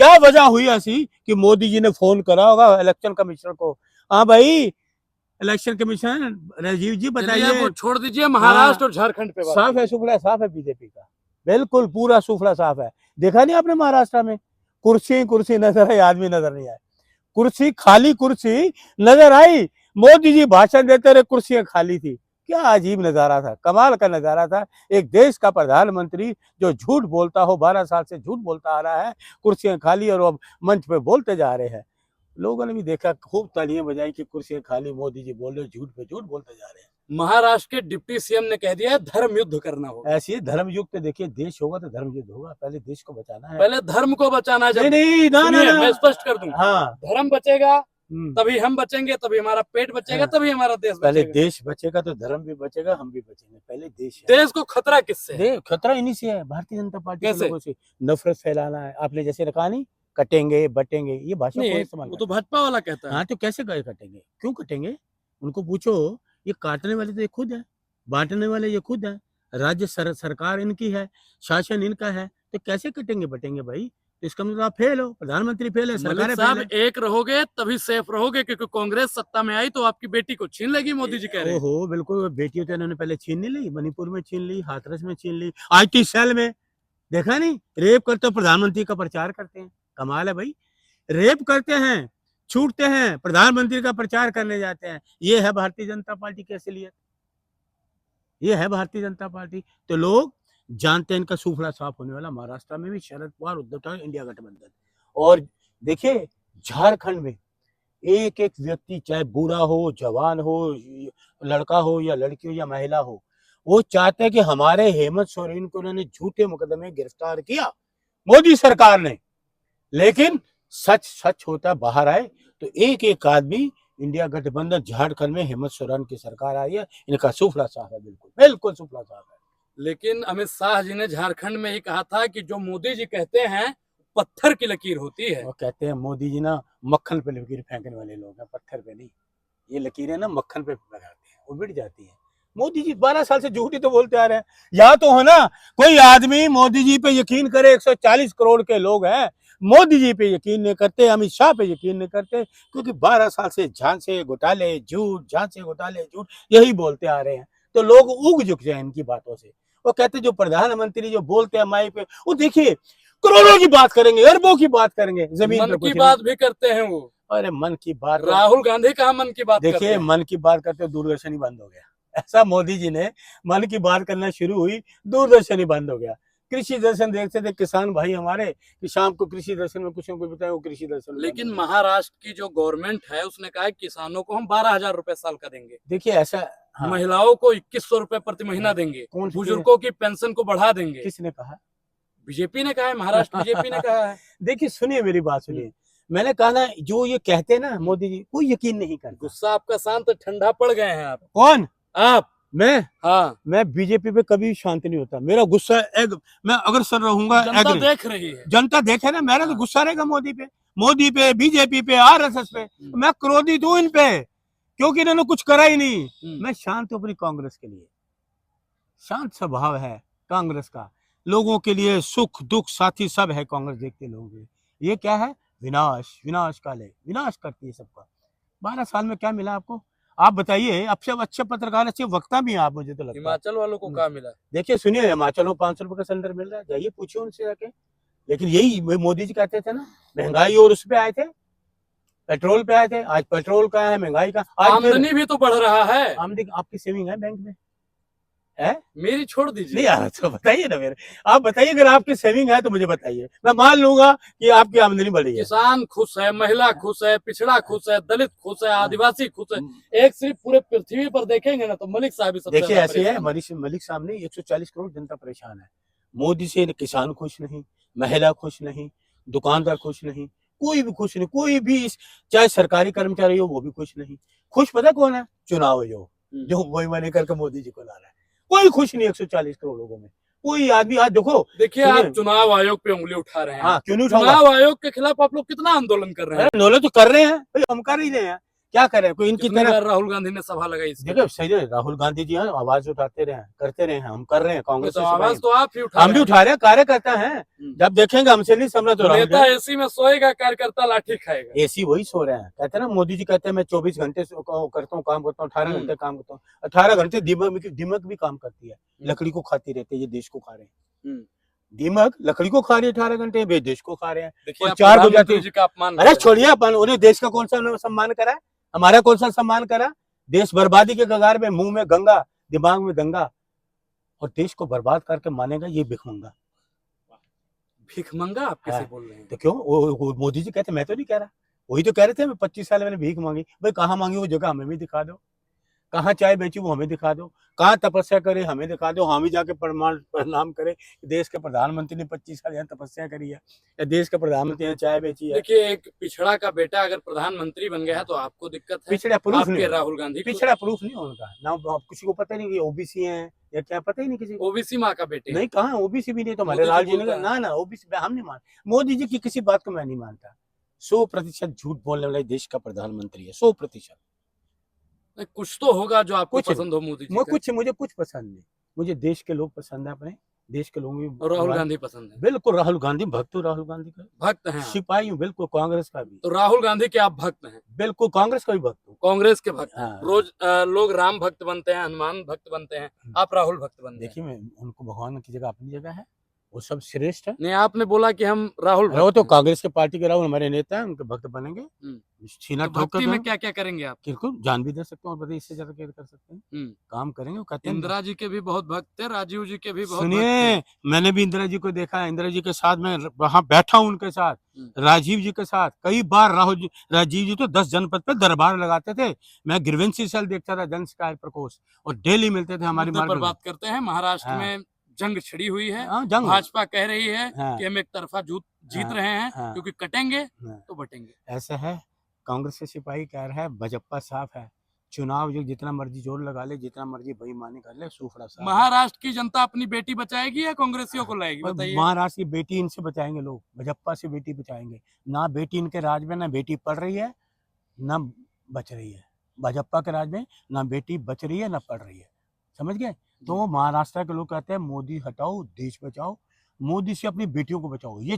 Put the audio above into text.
क्या वजह हुई ऐसी कि मोदी जी ने फोन करा होगा इलेक्शन कमिश्नर को, हाँ भाई इलेक्शन कमीशन राजीव जी बताइए। वो छोड़ दीजिए, महाराष्ट्र और झारखंड पे साफ है, सुफड़ा साफ है बीजेपी का, बिल्कुल पूरा सुफड़ा साफ है। देखा नहीं आपने महाराष्ट्र में कुर्सी कुर्सी नजर आई, आदमी नजर नहीं आए, कुर्सी खाली कुर्सी नजर आई, मोदी जी भाषण देते रहे, कुर्सियां खाली थी। क्या अजीब नजारा था, कमाल का नजारा था। एक देश का प्रधानमंत्री जो झूठ बोलता हो, 12 साल से झूठ बोलता आ रहा है, कुर्सियां खाली और अब मंच पे बोलते जा रहे हैं। लोगों ने भी देखा, खूब तालियां बजाई कि कुर्सियां खाली, मोदी जी बोल रहे, झूठ पे झूठ बोलते जा रहे हैं। महाराष्ट्र के डिप्टी सीएम ने कह दिया है धर्म युद्ध करना होगा। ऐसी धर्म युद्ध, देखिए देश होगा तो धर्म युद्ध होगा, पहले देश को बचाना है, पहले धर्म को बचाना है। नहीं ना, मैं स्पष्ट कर दूं, हाँ धर्म बचेगा तभी हम बचेंगे, तभी हमारा पेट बचेगा, तभी हमारा देश बचेगा। पहले देश बचेगा तो धर्म भी बचेगा, हम भी बचेंगे, पहले देश। देश को खतरा किससे है? खतरा इन्हीं से है, भारतीय जनता पार्टी के कैसे? लोगों से नफरत फैलाना है। आपने जैसे कहा नहीं, कटेंगे बटेंगे, ये भाषा कौन इस्तेमाल वो तो भाजपा वाला कहता है। हाँ तो कैसे कटेंगे, क्यों कटेंगे? उनको पूछो, ये काटने वाले तो ये खुद है, बांटने वाले ये खुद है, राज्य सरकार इनकी है, शासन इनका है, तो कैसे कटेंगे बटेंगे भाई? तो इसका मतलब आप फेल हो, प्रधानमंत्री फेल है, सरकार साहब एक रहोगे तभी सेफ रहोगे, क्योंकि कांग्रेस सत्ता में आई तो आपकी बेटी को छीन लेगी, मोदी जी कह रहे हैं। ओहो बिल्कुल, बेटियों तो इन्होंने पहले छीन नहीं ली, मणिपुर में छीन ली, हाथरस में छीन ली, IT सेल में देखा नहीं, रेप करते प्रधानमंत्री का प्रचार करते हैं। कमाल है भाई, रेप करते हैं, छूटते हैं, प्रधानमंत्री का प्रचार करने जाते हैं। ये है भारतीय जनता पार्टी की असलियत, ये है भारतीय जनता पार्टी। तो लोग जानते हैं इनका सूफड़ा साफ होने वाला। महाराष्ट्र में भी शरद पवार, उद्धव ठाकरे, इंडिया गठबंधन। और देखिए झारखंड में एक एक व्यक्ति, चाहे बूढ़ा हो, जवान हो, लड़का हो या लड़की हो या महिला हो, वो चाहते हैं कि हमारे हेमंत सोरेन को उन्होंने झूठे मुकदमे गिरफ्तार किया मोदी सरकार ने, लेकिन सच सच होता बाहर आए तो एक एक आदमी, इंडिया गठबंधन झारखंड में हेमंत सोरेन की सरकार आई है, इनका सूफड़ा साफ है, बिल्कुल बिल्कुल सूफड़ा साफ है। लेकिन अमित शाह जी ने झारखंड में ही कहा था कि जो मोदी जी कहते हैं पत्थर की लकीर होती है। वो कहते हैं मोदी जी ना मक्खन पे लकीर फेंकने वाले लोग हैं, पत्थर पे नहीं। ये लकीरें ना मक्खन पे लगाते हैं, वो बिट जाती है। मोदी जी 12 साल से झूठी तो बोलते आ रहे हैं। या तो हो ना कोई आदमी मोदी जी पे यकीन करे, 140 करोड़ के लोग हैं, मोदी जी पे यकीन नहीं करते, अमित शाह पे यकीन नहीं करते, क्योंकि 12 साल से झांसे घोटाले झूठ, झांसे घोटाले झूठ यही बोलते आ रहे हैं। तो लोग उग झुक जाए इनकी बातों से। वो कहते जो प्रधानमंत्री जो बोलते हैं माइक पे, वो देखिए करोड़ों की बात करेंगे, अरबों की बात करेंगे, जमीन मन की बात भी करते हैं वो। अरे मन की बात, राहुल गांधी कहा मन की बात देखिए मन की बात करते हो दूरदर्शन ही बंद हो गया। ऐसा मोदी जी ने मन की बात करना शुरू हुई, दूरदर्शन ही बंद हो गया। कृषि दर्शन देखते थे किसान भाई हमारे, कि शाम को कृषि दर्शन में कुछ न कुछ बताए, वो कृषि दर्शन। लेकिन महाराष्ट्र की जो गवर्नमेंट है उसने कहा है किसानों को हम 12,000 रुपए साल का देंगे। देखिए ऐसा, हाँ। महिलाओं को 2100 रुपए प्रति महीना देंगे, बुजुर्गों की पेंशन को बढ़ा देंगे। किसने कहा? बीजेपी ने कहा है, महाराष्ट्र बीजेपी ने कहा है। देखिए सुनिए मेरी बात सुनिए, मैंने कहा ना जो ये कहते हैं ना मोदी जी, कोई यकीन नहीं करता। गुस्सा आपका शांत ठंडा पड़ गए हैं आप। कौन? आप? मैं? हाँ, मैं बीजेपी पे कभी शांत नहीं होता, मेरा गुस्सा मैं अगर सर रहूंगा, जनता देख रही है, जनता देखे ना, मेरा तो गुस्सा रहेगा मोदी पे, बीजेपी पे, RSS पे। मैं क्रोधित हूं इन पे, क्योंकि इन्होंने कुछ करा ही नहीं। मैं शांत हूं अपनी कांग्रेस के लिए, शांत स्वभाव है कांग्रेस का, लोगों के लिए सुख दुख साथी सब है कांग्रेस, देखते लोग। ये क्या है? विनाश, विनाश काले, विनाश करती है सबका। 12 साल में क्या मिला आपको? आप बताइए, अच्छे पत्रकार, अच्छे वक्ता भी हैं आप, मुझे तो लगता है। हिमाचल वालों को क्या मिला? देखिए सुनिए, हिमाचल में 500 रुपए का सिलेंडर मिल रहा है, जाइए पूछिए उनसे जाके। लेकिन यही मोदी जी कहते थे ना, महंगाई और उस पे आए थे, पेट्रोल पे आए थे। आज पेट्रोल का है, महंगाई का, आमदनी भी तो बढ़ रहा है। आमदनी, आपकी सेविंग है बैंक में है? मेरी छोड़ दीजिए। नहीं यार, तो बताइए ना मेरे, आप बताइए, अगर आपकी सेविंग है तो मुझे बताइए, मैं मान लूंगा कि आपकी आमदनी बढ़ी है। किसान खुश है, महिला खुश है, पिछड़ा खुश है, दलित खुश है, आदिवासी खुश है। एक सिर्फ पूरे पृथ्वी पर देखेंगे ना तो मलिक साहब ही सबसे देखिए ऐसे है, मलिक साहब ने 140 करोड़ जनता परेशान है। मोदी से किसान खुश नहीं, महिला खुश नहीं, दुकानदार खुश नहीं, कोई भी खुश नहीं, कोई भी, चाहे सरकारी कर्मचारी हो वो भी खुश नहीं। खुश पता कौन है? चुनाव जो वही मने करके मोदी जी को ला रहा है। कोई खुश नहीं 140 करोड़ लोगों में, कोई आदमी। आज देखो, देखिए आप चुनाव आयोग पे उंगली उठा रहे हैं। हाँ, क्यों नहीं? चुनाव आयोग के खिलाफ आप लोग कितना आंदोलन कर रहे हैं? आंदोलन तो कर रहे हैं भाई, हम कर ही रहे हैं, क्या करें, कोई इनकी कितनी तरह। बार राहुल गांधी ने सभा लगाई इसके देखो सही है, राहुल गांधी जी हैं, आवाज उठाते रहे, करते रहे, हम कर रहे हैं, तो कांग्रेस से आवाज सिपाही। तो आप ही उठा हम भी रहे हैं। उठा रहे हैं, कार्यकर्ता हैं। हम्म। जब देखेंगे हमसे नहीं समझ तो राहुल नेता एसी में सोएगा, कार्यकर्ता लाठी खाएगा। एसी वही सो रहे हैं। कहते हैं ना, मोदी जी कहते हैं मैं 24 घंटे करता हूँ काम करता हूँ, 18 हम्म। घंटे काम करता हूँ। 18 घंटे दिमाग भी काम करती है, लकड़ी को खाती रहती है, ये देश को खा रहे हैं। हम्म। दिमाग लकड़ी को खा रही है, 18 घंटे वे देश को खा रहे हैं। देखिए और आप 4 बजाते प्रधानमंत्री जी का अपमान कर अरे रहे हैं। छोड़िए अपन, उन्हें देश का कौन सा उन्होंने सम्मान करा है, हमारा कौन सा सम्मान करा। देश बर्बादी के कगार में, मुंह में गंगा, दिमाग में दंगा, और देश को बर्बाद करके मानेगा ये भिखमंगा। भिखमंगा आप किसे हाँ। बोल रहे हैं? तो क्यों वो मोदी जी कहते, मैं तो नहीं कह रहा, वही तो कह रहे थे मैं 25 साल मैंने भीख मांगी। भाई कहाँ मांगी वो जगह हमें भी दिखा दो, कहाँ चाय बेची वो हमें दिखा दो, कहाँ तपस्या करे हमें दिखा दो, हम ही जाके प्रणाम करें। देश के प्रधानमंत्री ने 25 साल यहाँ तपस्या करी है, या देश के प्रधानमंत्री ने चाय बेची है। देखिए एक पिछड़ा का बेटा अगर प्रधानमंत्री बन गया है तो आपको दिक्कत है, पिछड़ा प्रूफ आपके नहीं, राहुल गांधी को पिछड़ा प्रूफ नहीं होगा ना, आप किसी को पता नहीं कि ओबीसी है या क्या, पता ही नहीं किसी को। ओबीसी माँ का बेटे नहीं, कहाँ ओबीसी भी नहीं, तो हमारे मोदी जी लाल जी ने बोलता कहा, ना ओबीसी हम नहीं मान, मोदी जी की किसी बात को मैं नहीं मानता। 100% झूठ बोलने वाला देश का प्रधानमंत्री है, 100%। नहीं, कुछ तो होगा जो आपको कुछ पसंद हो मोदी जी का। मुझे कुछ पसंद नहीं, मुझे देश के लोग पसंद है, अपने देश के लोगों और राहुल की गांधी पसंद है। बिल्कुल। राहुल गांधी भक्त हूँ, राहुल गांधी का भक्त हैं आप। सिपाही हूँ, बिल्कुल कांग्रेस का भी, तो राहुल गांधी के आप भक्त हैं, बिल्कुल कांग्रेस का भी भक्त हूँ। कांग्रेस के भक्त हैं। हाँ। रोज लोग राम भक्त बनते हैं, हनुमान भक्त बनते हैं, आप राहुल भक्त बनते हैं। देखिए मैं उनको, भगवान की जगह अपनी जगह है, वो सब श्रेष्ठ है। नहीं आपने बोला कि हम राहुल अरे वो भक्त तो हैं। कांग्रेस के पार्टी के राहुल हमारे नेता हैं, उनके भक्त बनेंगे। सीना तो ठोक भक्ति कर में क्या क्या करेंगे आप? बिल्कुल जान भी दे सकते हैं, और बताइए इससे ज्यादा क्या कर सकते हैं, काम करेंगे। वो कहते हैं इंदिरा जी के भी बहुत भक्त थे, राजीव जी के भी बहुत भक्त सुनिए, थे। मैंने भी इंदिरा जी को देखा है, इंदिरा जी के साथ मैं वहां बैठा हूं, उनके साथ, राजीव जी के साथ कई बार। राजीव जी तो 10 जनपद पे दरबार लगाते थे, मैं ग्रीवेंसी सेल देखता था, जन शिकायत प्रकोष्ठ, और डेली मिलते थे हमारी मुद्दे पर मार्केट बात करते हैं। महाराष्ट्र हाँ। में जंग छिड़ी हुई है, जंग भाजपा कह रही है हाँ। कि हम एक तरफा जीत हाँ। रहे हैं, हाँ। क्योंकि कटेंगे हाँ। तो बटेंगे। ऐसा है, कांग्रेस के सिपाही कह रहा है भाजपा साफ है, चुनाव जो जितना मर्जी जोर लगा ले, जितना मर्जी बेईमानी कर ले, सूफड़ा साफ है। महाराष्ट्र की जनता अपनी बेटी बचाएगी या कांग्रेसियों को लाएगी, और बताइए। महाराष्ट्र की बेटी इनसे बचाएंगे लोग, भाजपा से बेटी बचाएंगे ना। बेटी इनके राज में ना बेटी पढ़ रही है ना बच रही है, भाजपा के राज में ना बेटी बच रही है ना पढ़ रही है, समझ गए। तो महाराष्ट्र के लोग कहते हैं मोदी हटाओ देश बचाओ, मोदी से अपनी बेटियों को बचाओ, ये